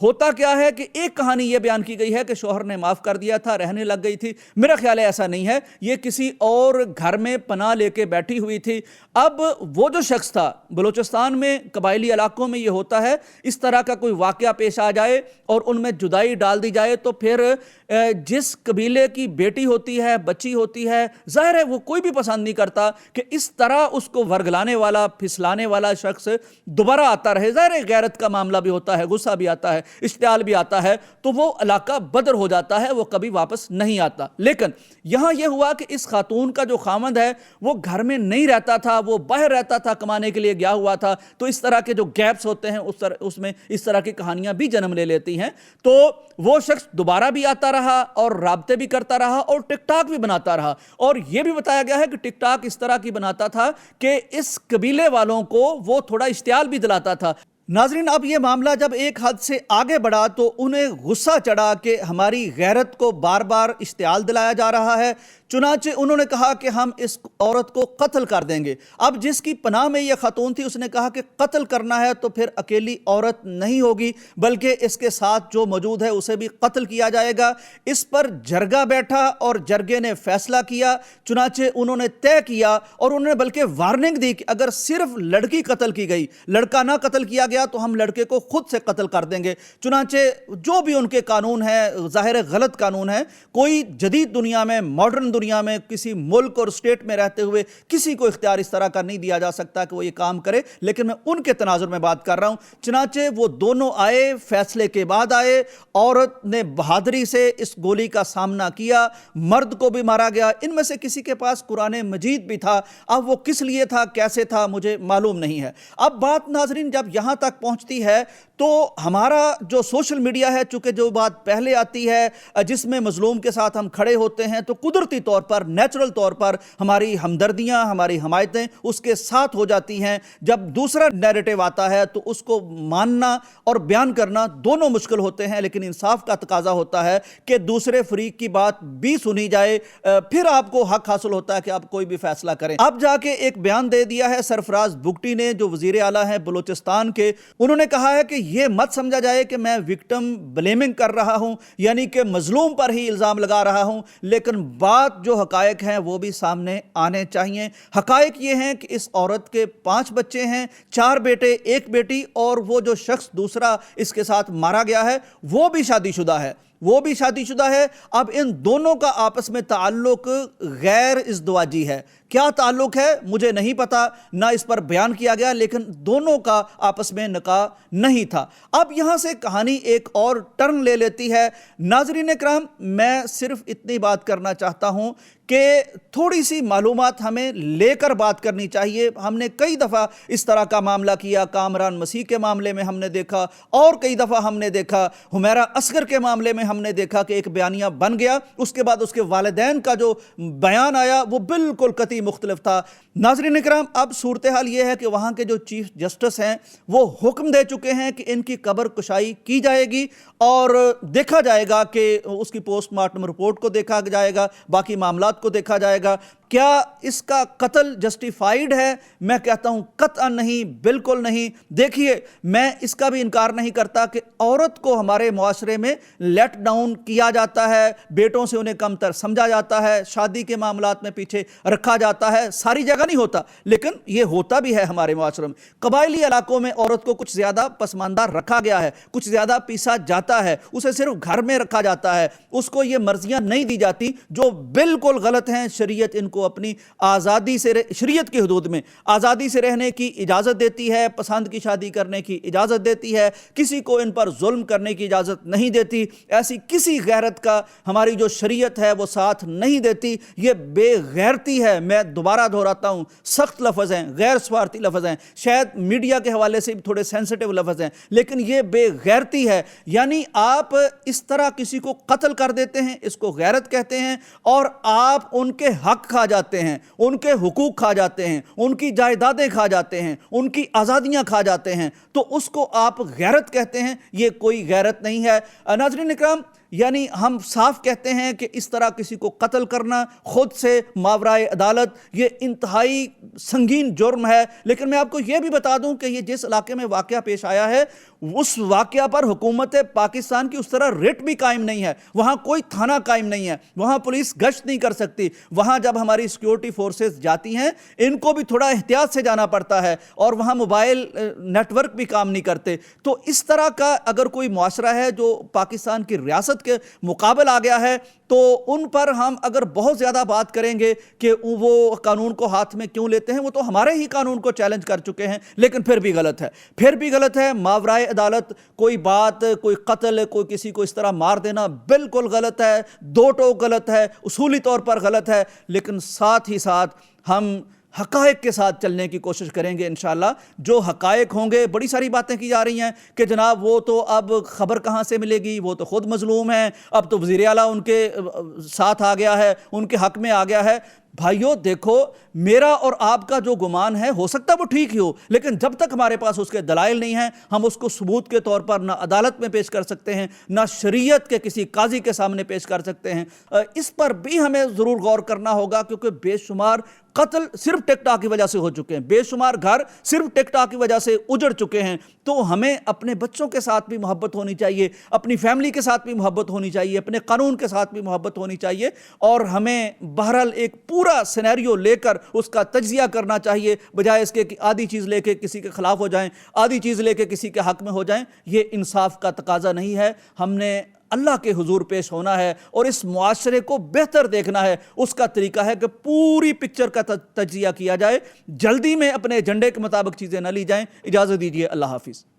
ہوتا کیا ہے کہ ایک کہانی یہ بیان کی گئی ہے کہ شوہر نے معاف کر دیا تھا, رہنے لگ گئی تھی. میرا خیال ہے ایسا نہیں ہے, یہ کسی اور گھر میں پناہ لے کے بیٹھی ہوئی تھی. اب وہ جو شخص تھا, بلوچستان میں قبائلی علاقوں میں یہ ہوتا ہے, اس طرح کا کوئی واقعہ پیش آ جائے اور ان میں جدائی ڈال دی جائے تو پھر جس قبیلے کی بیٹی ہوتی ہے, بچی ہوتی ہے, ظاہر ہے وہ کوئی بھی پسند نہیں کرتا کہ اس طرح اس کو ورگلانے والا, پھسلانے والا شخص دوبارہ آتا رہے. ظاہر ہے غیرت کا معاملہ بھی ہوتا ہے, غصہ بھی آتا ہے, اشتعال بھی آتا ہے, تو وہ علاقہ بدر ہو جاتا ہے, وہ کبھی واپس نہیں آتا. لیکن یہاں یہ ہوا کہ اس خاتون کا جو خامند ہے وہ گھر میں نہیں رہتا تھا, وہ باہر رہتا تھا, کمانے کے لیے گیا ہوا تھا. تو اس طرح کے جو گیپس ہوتے ہیں اس میں اس طرح کی کہانیاں بھی جنم لے لیتی ہیں. تو وہ شخص دوبارہ بھی آتا رہا اور رابطے بھی کرتا رہا اور ٹک ٹاک بھی بناتا رہا. اور یہ بھی بتایا گیا ہے کہ ٹک ٹاک اس طرح کی بناتا تھا کہ اس قبیلے والوں کو وہ تھوڑا اشتعال بھی دلاتا تھا. ناظرین, اب یہ معاملہ جب ایک حد سے آگے بڑھا تو انہیں غصہ چڑھا کہ ہماری غیرت کو بار بار اشتعال دلایا جا رہا ہے. چنانچہ انہوں نے کہا کہ ہم اس عورت کو قتل کر دیں گے. اب جس کی پناہ میں یہ خاتون تھی, اس نے کہا کہ قتل کرنا ہے تو پھر اکیلی عورت نہیں ہوگی بلکہ اس کے ساتھ جو موجود ہے اسے بھی قتل کیا جائے گا. اس پر جرگہ بیٹھا اور جرگے نے فیصلہ کیا. چنانچہ انہوں نے طے کیا اور انہوں نے بلکہ وارننگ دی کہ اگر صرف لڑکی قتل کی گئی, لڑکا نہ قتل کیا گیا تو ہم لڑکے کو خود سے قتل کر دیں گے. چنانچہ جو بھی ان کے قانون ہے, ظاہر غلط قانون ہے, کوئی جدید دنیا میں, ماڈرن دنیا میں, کسی ملک اور اسٹیٹ میں رہتے ہوئے کسی کو اختیار اس طرح کا نہیں دیا جا سکتا کہ وہ یہ کام کرے. لیکن میں ان کے تناظر میں بات کر رہا ہوں. چنانچہ وہ دونوں آئے, فیصلے کے بعد آئے. عورت نے بہادری سے اس گولی کا سامنا کیا, مرد کو بھی مارا گیا. ان میں سے کسی کے پاس قرآن مجید بھی تھا. اب وہ کس لیے تھا, کیسے تھا, مجھے معلوم نہیں ہے. اب بات ناظرین جب یہاں تک پہنچتی ہے تو ہمارا جو سوشل میڈیا ہے, چونکہ جو بات پہلے آتی ہے جس میں مظلوم کے ساتھ ہم کھڑے ہوتے ہیں, تو قدرتی طور پر, نیچرل طور پر ہماری ہمدردیاں, ہماری حمایتیں اس کے ساتھ ہو جاتی ہیں. جب دوسرا نیریٹو آتا ہے تو اس کو ماننا اور بیان کرنا دونوں مشکل ہوتے ہیں. لیکن انصاف کا تقاضا ہوتا ہے کہ دوسرے فریق کی بات بھی سنی جائے, پھر آپ کو حق حاصل ہوتا ہے کہ آپ کوئی بھی فیصلہ کریں. اب جا کے ایک بیان دے دیا ہے سرفراز بگٹی نے, جو وزیر اعلیٰ ہیں بلوچستان کے. انہوں نے کہا ہے کہ یہ مت سمجھا جائے کہ میں وکٹم بلیمنگ کر رہا ہوں, یعنی کہ مظلوم پر ہی الزام لگا رہا ہوں, لیکن بات جو حقائق ہیں وہ بھی سامنے آنے چاہیے. حقائق یہ ہیں کہ اس عورت کے 5 بچے ہیں, 4 بیٹے 1 بیٹی, اور وہ جو شخص دوسرا اس کے ساتھ مارا گیا ہے وہ بھی شادی شدہ ہے, وہ بھی شادی شدہ ہے. اب ان دونوں کا آپس میں تعلق غیر ازدواجی ہے. کیا تعلق ہے مجھے نہیں پتا, نہ اس پر بیان کیا گیا, لیکن دونوں کا آپس میں نکاح نہیں تھا. اب یہاں سے کہانی ایک اور ٹرن لے لیتی ہے. ناظرین کرام, میں صرف اتنی بات کرنا چاہتا ہوں کہ تھوڑی سی معلومات ہمیں لے کر بات کرنی چاہیے. ہم نے کئی دفعہ اس طرح کا معاملہ کیا, کامران مسیح کے معاملے میں ہم نے دیکھا, اور کئی دفعہ ہم نے دیکھا حمیرہ اصغر کے معاملے میں ہم نے دیکھا کہ ایک بیانیہ بن گیا, اس کے بعد اس کے والدین کا جو بیان آیا وہ بالکل قطعی مختلف تھا. ناظرین اکرام, اب صورتحال یہ ہے کہ وہاں کے جو چیف جسٹس ہیں وہ حکم دے چکے ہیں کہ ان کی قبر کشائی کی جائے گی اور دیکھا جائے گا کہ اس کی پوسٹ مارٹم رپورٹ کو دیکھا جائے گا, باقی معاملات کو دیکھا جائے گا. کیا اس کا قتل جسٹیفائیڈ ہے؟ میں کہتا ہوں قطعا نہیں, بالکل نہیں. دیکھیے, میں اس کا بھی انکار نہیں کرتا کہ عورت کو ہمارے معاشرے میں لیٹ ڈاؤن کیا جاتا ہے, بیٹوں سے انہیں کم تر سمجھا جاتا ہے, شادی کے معاملات میں پیچھے رکھا جاتا ہے. ساری جگہ نہیں ہوتا, لیکن یہ ہوتا بھی ہے ہمارے معاشرے میں. قبائلی علاقوں میں عورت کو کچھ زیادہ پسماندہ رکھا گیا ہے, کچھ زیادہ پیسا جاتا ہے, اسے صرف گھر میں رکھا جاتا ہے, اس کو یہ مرضیاں نہیں دی جاتی جو بالکل غلط ہیں. شریعت ان کو اپنی آزادی سے, شریعت کی حدود میں آزادی سے رہنے کی اجازت دیتی ہے, پسند کی شادی کرنے کی اجازت دیتی ہے, کسی کو ان پر ظلم کرنے کی اجازت نہیں دیتی. ایسی کسی غیرت کا ہماری جو شریعت ہے وہ ساتھ نہیں دیتی. یہ بے غیرتی ہے. میں دوبارہ دہراتا ہوں, سخت لفظ ہیں, غیر سوارتی لفظ ہیں, شاید میڈیا کے حوالے سے بھی تھوڑے سینسٹیو لفظ ہیں, لیکن یہ بے غیرتی ہے. یعنی آپ اس طرح کسی کو قتل کر دیتے ہیں, اس کو غیرت کہتے ہیں, اور آپ ان کے حق کھا جاتے ہیں, ان کے حقوق کھا جاتے ہیں, ان کی جائیدادیں کھا جاتے ہیں, ان کی آزادیاں کھا جاتے ہیں, تو اس کو آپ غیرت کہتے ہیں. یہ کوئی غیرت نہیں ہے. ناظرین اکرام, یعنی ہم صاف کہتے ہیں کہ اس طرح کسی کو قتل کرنا خود سے ماورائے عدالت یہ انتہائی سنگین جرم ہے۔ لیکن میں آپ کو یہ بھی بتا دوں کہ یہ جس علاقے میں واقعہ پیش آیا ہے اس واقعہ پر حکومت پاکستان کی اس طرح ریٹ بھی قائم نہیں ہے، وہاں کوئی تھانہ قائم نہیں ہے، وہاں پولیس گشت نہیں کر سکتی، وہاں جب ہماری سیکیورٹی فورسز جاتی ہیں ان کو بھی تھوڑا احتیاط سے جانا پڑتا ہے، اور وہاں موبائل نیٹ ورک بھی کام نہیں کرتے۔ تو اس طرح کا اگر کوئی معاشرہ ہے جو پاکستان کی ریاست کے مقابل آ گیا ہے تو ان پر ہم اگر بہت زیادہ بات کریں گے کہ وہ قانون کو ہاتھ میں کیوں لیتے ہیں، وہ تو ہمارے ہی قانون کو چیلنج کر چکے ہیں، لیکن پھر بھی غلط ہے، ماورائے عدالت کوئی بات، کوئی قتل، کوئی کسی کو اس طرح مار دینا بالکل غلط ہے، دو ٹوک غلط ہے، اصولی طور پر غلط ہے، لیکن ساتھ ہی ساتھ ہم حقائق کے ساتھ چلنے کی کوشش کریں گے انشاءاللہ۔ جو حقائق ہوں گے، بڑی ساری باتیں کی جا رہی ہیں کہ جناب وہ تو اب خبر کہاں سے ملے گی، وہ تو خود مظلوم ہیں، اب تو وزیر اعلیٰ ان کے ساتھ آ گیا ہے، ان کے حق میں آ گیا ہے۔ بھائیو دیکھو، میرا اور آپ کا جو گمان ہے ہو سکتا ہے وہ ٹھیک ہی ہو، لیکن جب تک ہمارے پاس اس کے دلائل نہیں ہیں ہم اس کو ثبوت کے طور پر نہ عدالت میں پیش کر سکتے ہیں، نہ شریعت کے کسی قاضی کے سامنے پیش کر سکتے ہیں۔ اس پر بھی ہمیں ضرور غور کرنا ہوگا، کیونکہ بے شمار قتل صرف ٹک ٹاک کی وجہ سے ہو چکے ہیں، بے شمار گھر صرف ٹک ٹاک کی وجہ سے اجڑ چکے ہیں۔ تو ہمیں اپنے بچوں کے ساتھ بھی محبت ہونی چاہیے، اپنی فیملی کے ساتھ بھی محبت ہونی چاہیے، اپنے قانون کے ساتھ بھی محبت ہونی چاہیے، اور ہمیں بہرحال ایک پورا سینیریو لے کر اس کا تجزیہ کرنا چاہیے، بجائے اس کے کہ آدھی چیز لے کے کسی کے خلاف ہو جائیں، آدھی چیز لے کے کسی کے حق میں ہو جائیں۔ یہ انصاف کا تقاضا نہیں ہے۔ ہم نے اللہ کے حضور پیش ہونا ہے اور اس معاشرے کو بہتر دیکھنا ہے۔ اس کا طریقہ ہے کہ پوری پکچر کا تجزیہ کیا جائے، جلدی میں اپنے ایجنڈے کے مطابق چیزیں نہ لی جائیں۔ اجازت دیجیے، اللہ حافظ۔